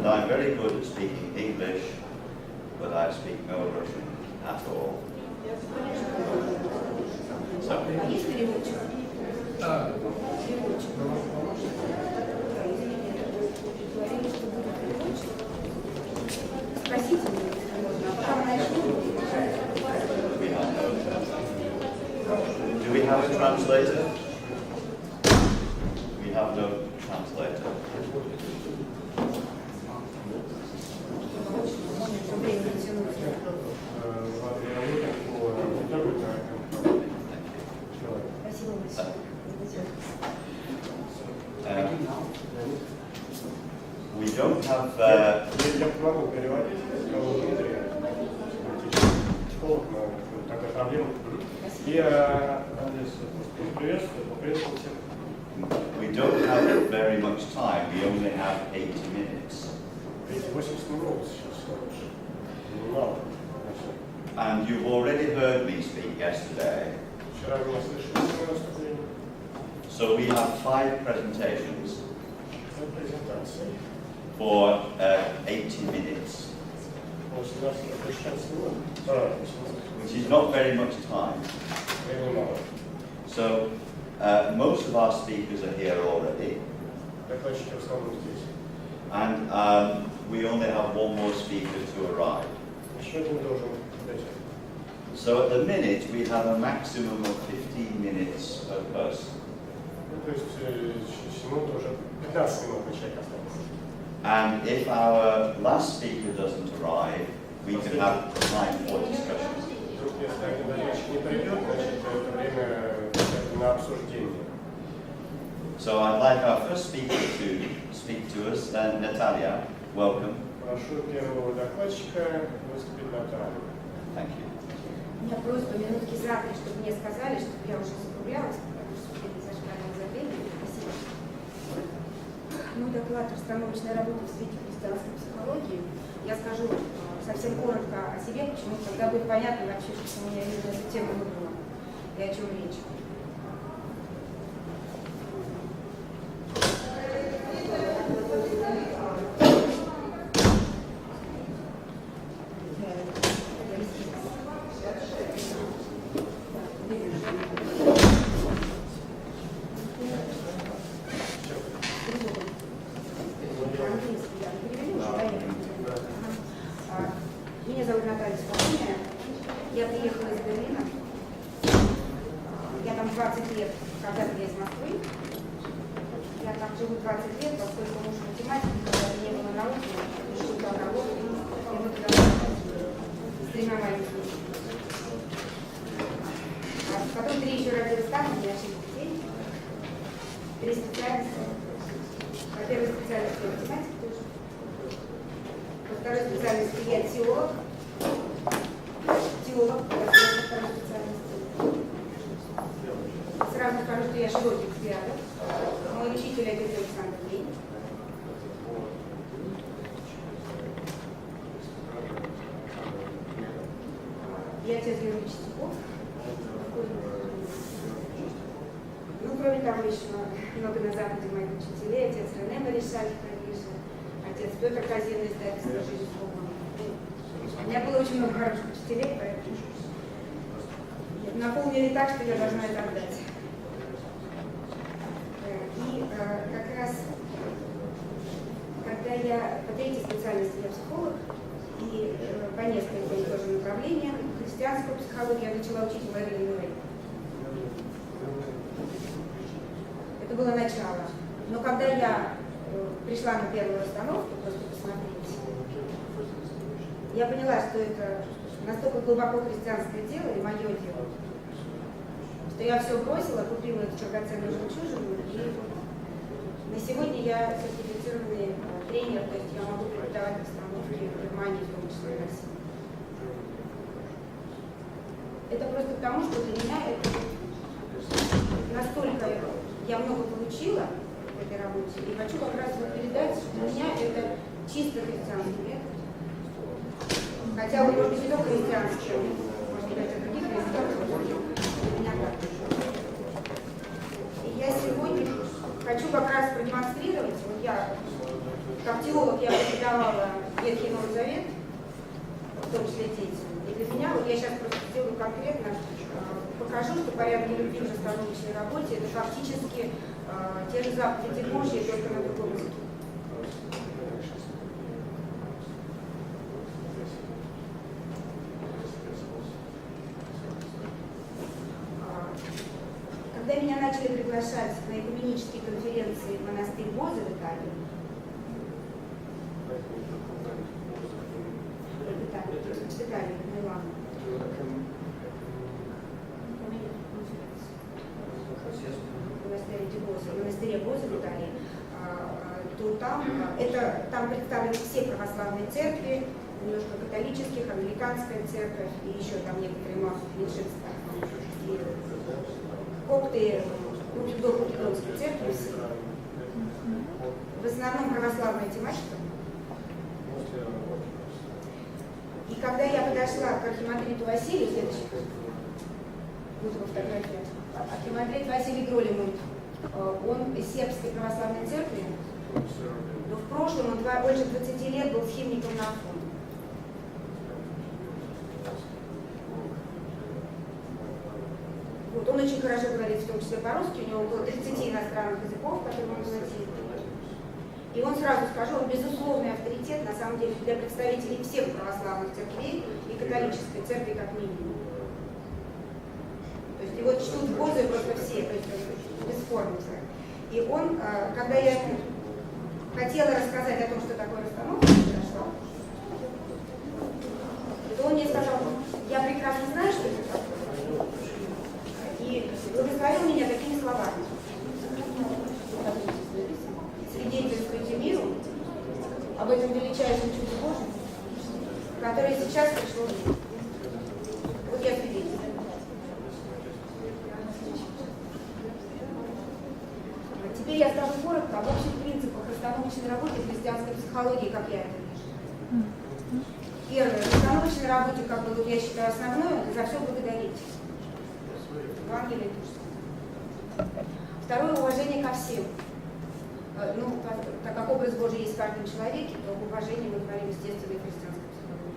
And I'm very good at speaking English, but I speak no Russian at all. So, do we have a translator? We have no translator. We don't have. Я могу переводить, психолог на такую проблему. И приветствую всех. We don't have very much time. We only have 80 minutes. 80 минут сейчас. Мало. And you've already heard me speak yesterday. Вчера вы слышали выступление. So we have 5 presentations Презентации. for 80 minutes, which is not very much time. So most of our speakers are here already, and we only have one more speaker to arrive. So at the minute we have a maximum of 15 minutes per person. And if our last speaker doesn't arrive, we can have time for discussion. So I'd like our first speaker to speak to us, Natalia. Welcome. Thank you. У меня просьба минутки за 3, чтобы мне сказали, чтобы я уже закруглялась, потому что теперь не зашкаливала за время. Спасибо. Мой доклад «Расстановочная работа в свете христианской психологии». Я скажу совсем коротко о себе, почему тогда будет понятно вообще, почему я именно эту тему выбрала и о чем речь. Меня зовут Наталья Спокойная. Я приехала из Берлина. Я там 20 лет, когда-то я из Москвы. Я там живу 20 лет, поскольку муж математик, когда не было науки, решил там работать, и мы туда с 3 маленькими. Потом 3 еще родилась там, у меня 6 детей. 3 специальности. По первой специальности я математик тоже. По второй специальности я теолог. Теолог, по второй специальности. Сразу скажу, что я широких взглядов. Мой учитель отец Александр Ленин. Я отец Георгий Чистяков. Ну, кроме того, еще много на Западе моих учителей. Отец Рене Маришаль, отец Петр Казин, издательство «Жизнь с Богом». У меня было очень много хороших учителей, поэтому наполнили так, что я должна это отдать. И как раз, когда я по 3-й специальности я психолог, и по нескольким тоже направлениям, христианскую психологию я начала учить в Эдрин Рейд. Это было начало. Но когда я пришла на первую расстановку, просто посмотреть, я поняла, что это настолько глубоко христианское дело и мое дело, что я все бросила, купила эту драгоценную жемчужину, и на сегодня я сертифицированный тренер, то есть я могу преподавать расстановки в Германии, в том числе в России. Это просто потому, что для меня это настолько я много получила в этой работе, и хочу как раз передать, что для меня это чисто христианский метод. Хотя бы, может быть, не только христианский, может быть, это других христианских, для меня так. И я сегодня хочу как раз продемонстрировать, вот я, как теолог, я преподавала конкретно покажу, что порядки любви в расстановочной работе это фактически те же заповеди Божьи, только на другом языке. Когда меня начали приглашать на экуменические конференции в монастырь Бозы в Италии, в Милане, в монастыре Бозы в Италии, то там представлены все православные церкви, немножко католических, англиканская церковь и еще там некоторые меньшинства. Копты, Дух-Интеллект-Эмоции-Тело церкви все. В основном православная тематика. И когда я подошла к архимандриту Василию, следующий, вот его фотография, архимандрит Василий Гролемунд, он из сербской православной церкви, но в прошлом он больше 20 лет был схимником на Афоне. Вот, он очень хорошо говорит, в том числе по-русски, у него около 30 иностранных языков, которые он владеет. И он сразу скажу, он безусловный авторитет, на самом деле, для представителей всех православных церквей и католической церкви как минимум. То есть его чтут в Божьей просто все, то есть бесспорно. И он, когда я хотела рассказать о том, что такое расстановка, то он мне сказал, я прекрасно знаю, что это такое. И благословил меня такими словами. Свидетельствуйте миру об этом величайшем чуде Божьем, которое сейчас пришло в мир. Вот я свидетель. Теперь я скажу коротко об общих принципах расстановочной работы в христианской психологии, как я это вижу. Первое. В расстановочной работе, как бы, я считаю, основное, за все благодарить. Евангелие душ. Второе. Уважение ко всем. Ну, так как образ Божий есть в каждом человеке, то уважение мы говорим, естественно, и христианской психологии.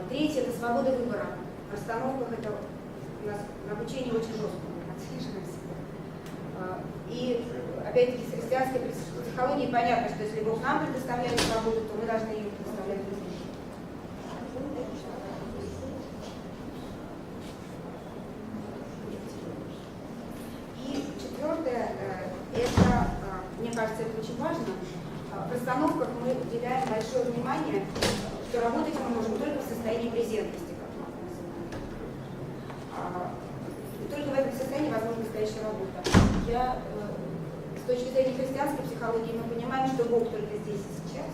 Третье – это свобода выбора. В расстановках это у нас обучение очень жесткое, мы отслеживаемся. И, опять-таки, с христианской психологией понятно, что если Бог нам предоставляет свободу, то мы должны ее предоставлять другим. И четвертое – это, мне кажется, это очень важно. В расстановках мы уделяем большое внимание, что работать мы можем только в состоянии презентности, как мы называем. Только в этом состоянии возможна настоящая работа. С точки зрения христианской психологии мы понимаем, что Бог только здесь и сейчас.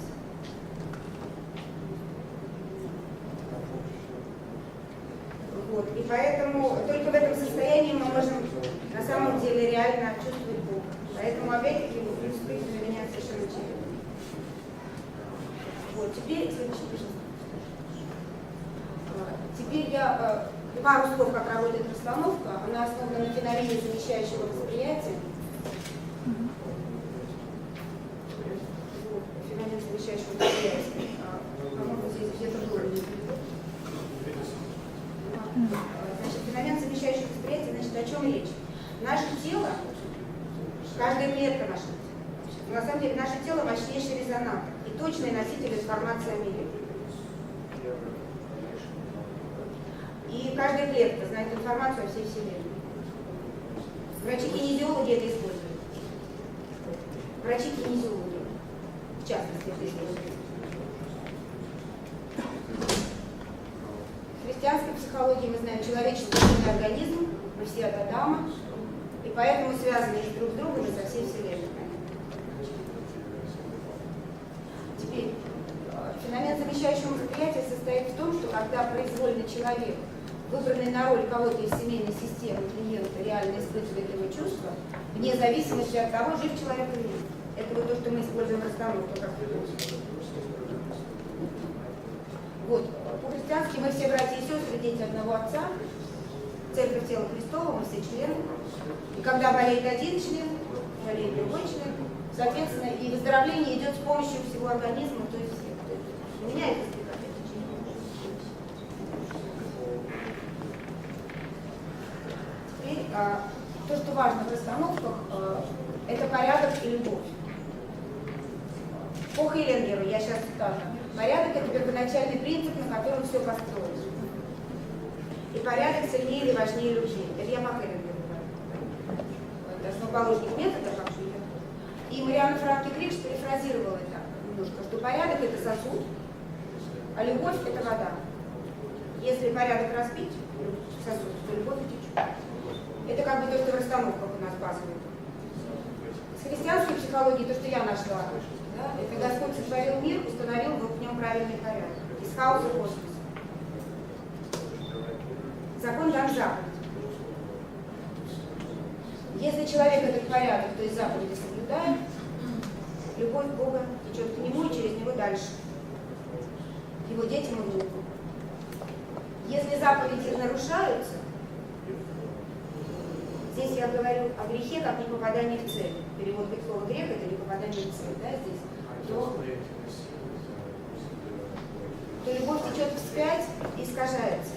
Вот. И поэтому только в этом состоянии мы можем на самом деле реально чувствовать Бога. Поэтому опять-таки принципы для меня совершенно очевидны. Вот. Теперь следующий, пожалуйста. Теперь я пару слов, как работает расстановка. Она основана на феномене замещающего восприятия. Феномен замещающего восприятия. По-моему, здесь где-то было. Значит, феномен замещающего восприятия, значит, о чем речь? Наше тело, каждая клетка нашего тела, на самом деле наше тело мощнейший резонатор и точный носитель информации о мире. И каждая клетка знает информацию о всей Вселенной. Врачи-кинезиологи это используют. Врачи-кинезиологи, в частности, это используют. В христианской психологии мы знаем человеческий организм, мы все от Адама, и поэтому связаны друг с другом и со всей Вселенной. Теперь, феномен замещающего восприятия состоит в том, что когда произвольный человек, выбранный на роль кого-то из семейной системы клиента, реально испытывает его чувства, вне зависимости от того, жив человек или нет. Это вот то, что мы используем в расстановке как видео. Вот. По-христиански мы все братья и сестры, дети одного отца, церковь тела Христова, мы все члены. И когда болеет один член, болеет другой член, соответственно, и выздоровление идет с помощью всего организма, то есть у меня это то, что важно в расстановках, это порядок и любовь. По Хеллингеру, я сейчас скажу, порядок – это первоначальный принцип, на котором все построено. И порядок сильнее или важнее любви. Это я по Хеллингеру говорю. Это основоположник метода, как же я. И Марианна Франки-Крикс перефразировала это немножко, что порядок – это сосуд, а любовь – это вода. Если порядок разбить, сосуд, то любовь утечет. Это как бы то, что в расстановках у нас базовое. С христианской психологией, то, что я нашла, да, это Господь сотворил мир, установил в нем правильный порядок. Из хаоса в космос. Закон дан заповедь. Если человек этот порядок, то есть заповеди соблюдает, любовь Бога течет к нему и через него дальше. Его детям и внукам. Если заповеди нарушаются, здесь я говорю о грехе как непопадании в цель. Перевод слова грех – это непопадание в цель, да, здесь. То любовь течет вспять и искажается.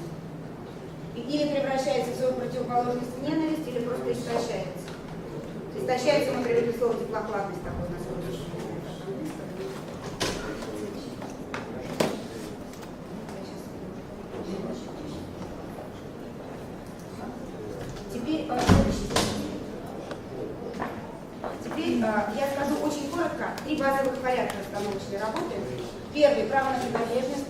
Или превращается в свою противоположность в ненависть, или просто истощается. Истощается, мы привели слово теплокладность такое у нас. Теперь я скажу очень коротко три базовых порядка расстановочной работы. Первый – право на принадлежность.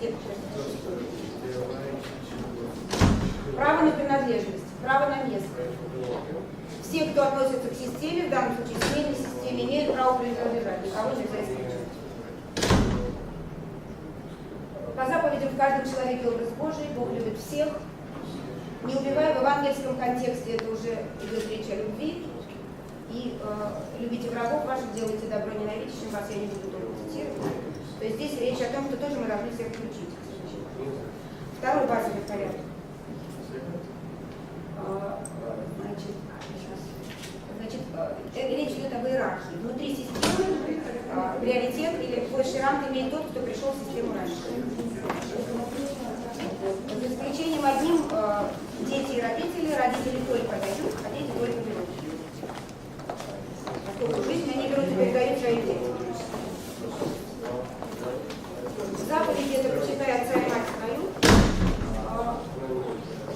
Право на принадлежность, право на место. Все, кто относится к системе, в данном случае к семейной системе, имеют право принадлежать, никого нельзя исключить. По заповедям в каждом человеке образ Божий, Бог любит всех. Не убивая, в евангельском контексте это уже идет речь о любви. И любите врагов ваших, делайте добро ненавидящим вас, я не буду только цитировать. То есть здесь речь о том, что тоже мы должны всех включить. Второй базовый порядок. Значит, речь идет об иерархии. Внутри системы приоритет или больше ранг имеет тот, кто пришел в систему раньше. За исключением одним дети и родители только дают, а дети только берут. Поскольку в жизни они берут и передают своим детям. Заповеди это почитай отца и мать свою.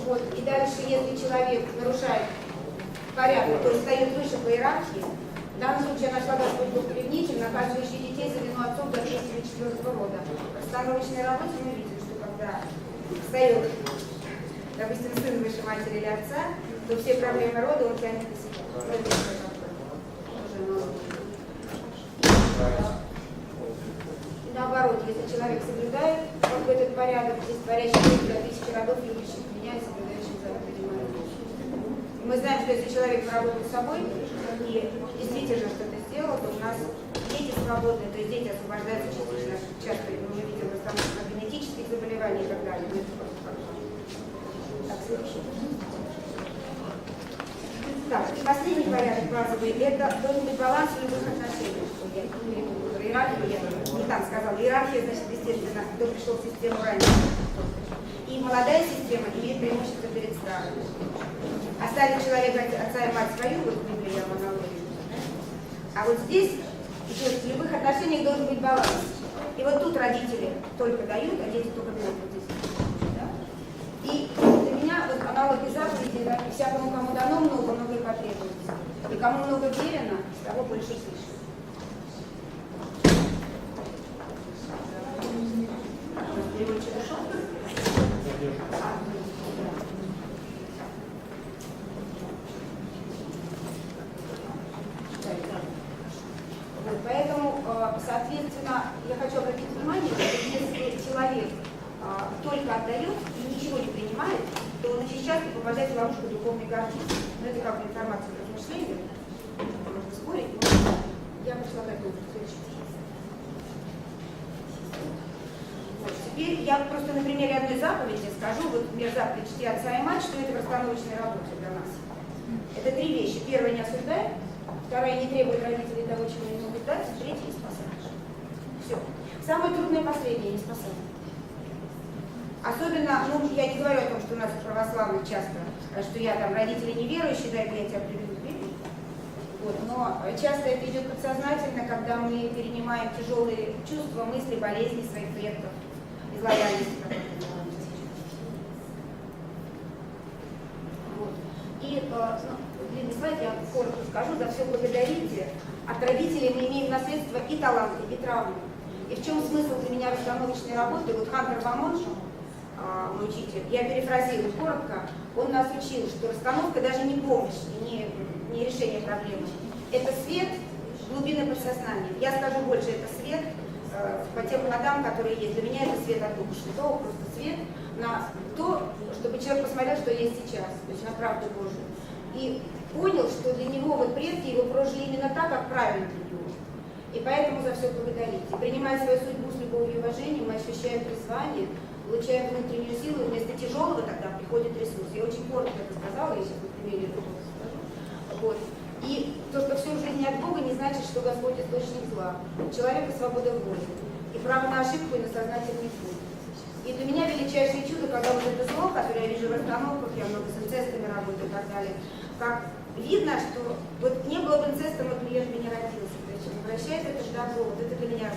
Вот. И дальше, если человек нарушает порядок, то есть стоит выше по иерархии, в данном случае я нашла Господь Бог ревнитель, наказывающий детей за вину отцов до 3 или 4 рода. В расстановочной работе мы видим, что когда встает, допустим, сын выше матери или отца, то все проблемы рода он тянет на себя. И наоборот, если человек соблюдает вот этот порядок, здесь творящий до 1000 родов, любящих меня и соблюдающих заповеди мои. Мы знаем, что если человек поработал с собой и действительно что-то сделал, то у нас дети свободны, то есть дети освобождаются частично, часто мы видим расстановку генетических заболеваний и так далее. Так, и последний порядок базовый, это должен быть баланс в любых отношениях. Иерархия, я не так сказала. Иерархия, значит, естественно, кто пришел в систему раньше. И молодая система имеет преимущество перед старой. Оставит человек отца и мать свою, вот в Библии я аналогию. А вот здесь, в любых отношениях должен быть баланс. И вот тут родители только дают, а дети только берут. Вот здесь. Да? И для меня вот аналоги заповеди, да, всякому, кому дано много, много и потребуется. И кому много верено, с того больше слышит. Вот, поэтому, соответственно, я хочу обратить внимание, что если человек только отдает и ничего не принимает, то он очень часто попадает в ловушку духовной гордыни. Но это как бы информация про размышления, можно спорить, но я пошла к этому следующему. Вот. Теперь я просто на примере одной заповеди скажу, вот например, заповедь «Чти отца и мать», что это в расстановочной работе для нас. Это три вещи. Первая – не осуждай, вторая – не требует родителей того, чего не могут дать, третья – не спасаешь. Все. Самое трудное – последнее – не спасать. Особенно, ну, я не говорю о том, что у нас у православных часто, что я там родители неверующие, дай-ка я тебя приведу к Библии. Вот, но часто это идет подсознательно, когда мы перенимаем тяжелые чувства, мысли, болезни своих предков, из лояльности. Вот. И, длинный слайд, я коротко скажу, за все благодарите. От родителей мы имеем наследство и таланты, и травмы. И в чем смысл для меня расстановочной работы? Вот Хантер Бамон, мой учитель, я перефразирую коротко, он нас учил, что расстановка даже не помощь, не решение проблемы. Это свет глубины подсознания. Я скажу больше, это свет по тем кодам, которые есть. Для меня это свет от Духа Святого, просто свет на то, чтобы человек посмотрел, что есть сейчас, то есть на правду Божию. И понял, что для него вот предки его прожили именно так, как правильно для него. И поэтому за все благодарить. И принимая свою судьбу с любовью и уважением, мы ощущаем призвание, получаем внутреннюю силу, и вместо тяжелого тогда приходит ресурс. Я очень коротко это сказала, я сейчас на примере другого скажу. Вот. И то, что все в жизни от Бога, не значит, что Господь источник зла. У человека свобода воли. И право на ошибку и на сознательный путь. И для меня величайшее чудо, когда вот это зло, которое я вижу в расстановках, я много с инцестами работаю и так далее, как видно, что вот не было бы инцеста, мой клиент бы не родился. То есть он обращается это к добру. Вот это для меня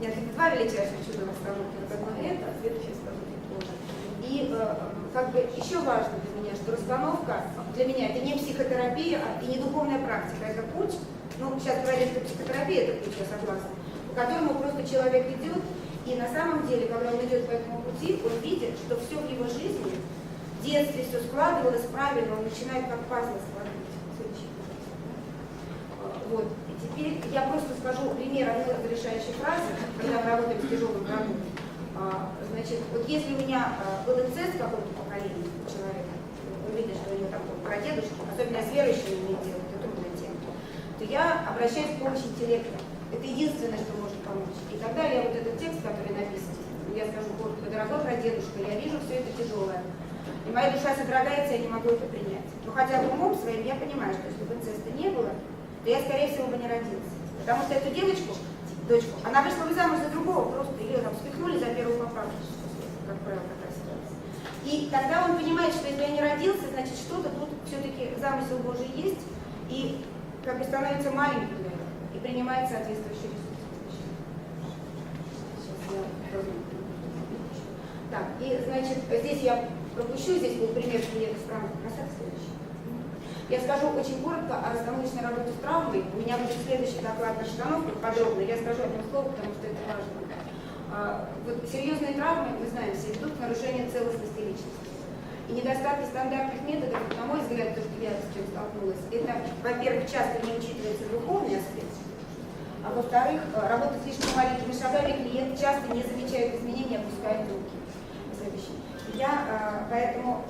нет, два величайших чуда в расстановке. Вот одно это, а следующее скажу чуть позже. И как бы еще важно для меня, что расстановка для меня это не психотерапия и не духовная практика, это путь. Ну, сейчас говорят, что психотерапия это путь, я согласна, по которому просто человек идет, и на самом деле, когда он идет по этому пути, он видит, что все в его жизни, в детстве все складывалось правильно, он начинает как пазлы складывать. Вот. И теперь я просто скажу пример одной разрешающей фразы, когда мы работаем с тяжелым продуктом. Значит, вот если у меня был инцест в каком-то поколении у человека, вы видите, что у него там прадедушки, особенно с верующими не делают, это трудная тема, то я обращаюсь к помощи интеллекта. Это единственное, что может помочь. И тогда я вот этот текст, который написан, я скажу коротко: дорогой прадедушка, я вижу все это тяжелое. И моя душа содрогается, я не могу это принять. Но хотя бы умом своим я понимаю, что если бы инцеста не было, то я, скорее всего, бы не родился. Потому что эту девочку, дочку, она вышла бы замуж за другого, просто ее там спихнули за первую поправку, как правило, такая ситуация. И тогда он понимает, что если я не родился, значит что-то тут все-таки замысел Божий есть, и как бы становится маленьким, и принимает соответствующий ресурс. Так, и значит, здесь я пропущу, здесь был пример клиента с травмой. Следующий. Я скажу очень коротко о расстановочной работе с травмой. У меня будет следующий доклад на расстановках подробно. Я скажу одно слово, потому что это важно. Вот серьезные травмы, мы знаем, все ведут к нарушению целостности личности. И недостатки стандартных методов, на мой взгляд, то, что я с чем столкнулась, это, во-первых, часто не учитывается духовный аспект, а во-вторых, работа слишком маленькими шагами, клиент часто не замечает изменений, опускает руки. Я поэтому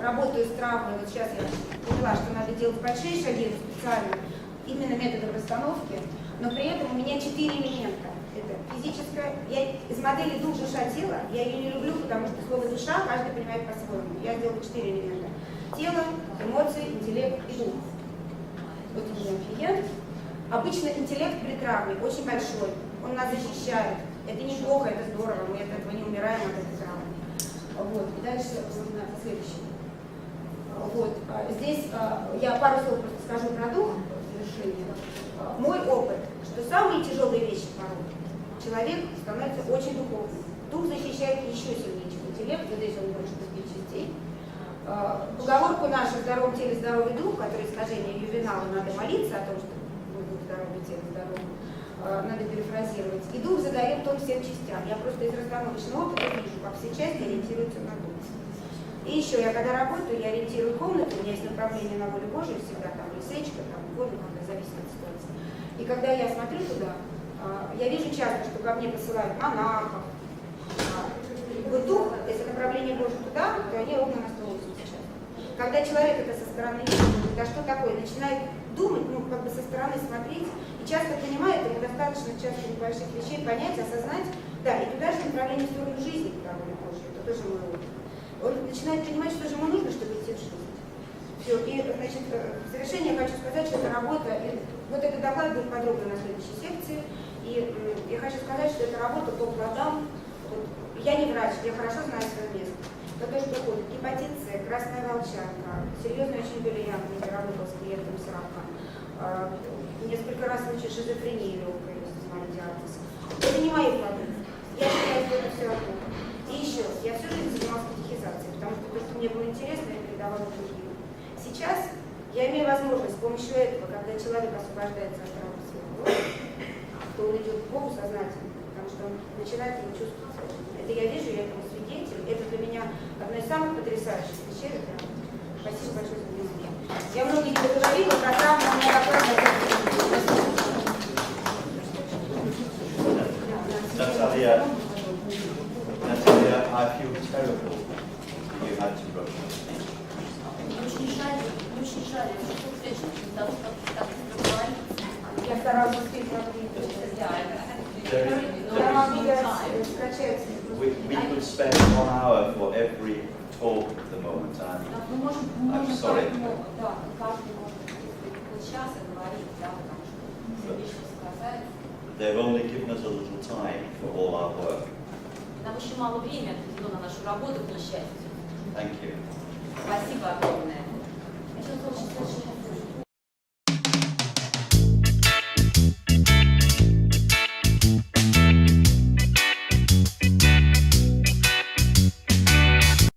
работаю с травмой, вот сейчас я поняла, что надо делать большие шаги специально, именно методом расстановки, но при этом у меня 4 элемента. Это физическое, я из модели дух, душа, тело, я ее не люблю, потому что слово душа каждый понимает по-своему. Я сделала 4 элемента. Тело, эмоции, интеллект и дух. Вот у меня клиент. Обычно интеллект при травме очень большой, он нас защищает. Это неплохо, это здорово, мы от этого не умираем, от этой травмы. Вот, и дальше на следующий. Вот, здесь я пару слов просто скажу про дух в завершение. Мой опыт, что самые тяжелые вещи порой, человек становится очень духовным. Дух защищает еще сильнее, чем интеллект, вот здесь он больше из 5 частей. Поговорку нашу «в здоровом теле здоровый дух», которое искажение ювенала, надо молиться о том, что мы будем здоровым телом здоровым. Надо перефразировать. И дух задает тон всем частям. Я просто из расстановочного опыта вижу, как все части ориентируются на дух. И еще я когда работаю, я ориентирую комнату, у меня есть направление на волю Божию всегда, там лисечка, там воду, когда зависит от ситуации. И когда я смотрю туда, я вижу часто, что ко мне посылают монахов. Вот дух, если направление Божие туда, то они ровно на 180 сейчас. Когда человек это со стороны видит, да что такое, начинает думать, ну как бы со стороны смотреть, и часто понимает, ему достаточно часто небольших вещей понять, осознать, да, и туда же направление в сторону жизни, куда воля Божия, это тоже мой опыт. Он начинает понимать, что же ему нужно, чтобы идти в жизнь. Все, и, значит, в завершение я хочу сказать, что эта работа, вот этот доклад будет подробно на следующей секции, и я хочу сказать, что эта работа по плодам, вот, Я не врач, я хорошо знаю свое место. Но то, что приходит гепатит С, красная волчанка, серьезно очень были явные, я работала с клиентом с раком, несколько раз случай шизофрении легкой, с моим диагнозом. Это не мои проблемы. Я считаю, что это все одно. И еще раз, я всю жизнь занималась катехизацией, потому что то, что мне было интересно, я передавала другим. Сейчас я имею возможность с помощью этого, когда человек освобождается от травмы своего рода, то он идет к Богу сознательно, потому что он начинает его чувствовать. Это я вижу, я этому свидетель. Это для меня одно из самых потрясающих вещей. Спасибо большое за внимание. Я много не договорила, про травму у меня доклад. Natalia, I feel terrible that you had to rush. Очень жаль, что встреча для того, чтобы так говорить. Я старалась успеть скачать. We could spend 1 hour for every talk at the moment, and I'm sorry. Да, каждый может хоть час говорить, да, потому что вещи сказать. They've only given us a little time for all our work. Нам очень мало времени отведено на нашу работу, к несчастью. Thank you. Спасибо огромное. Я чувствую, что очень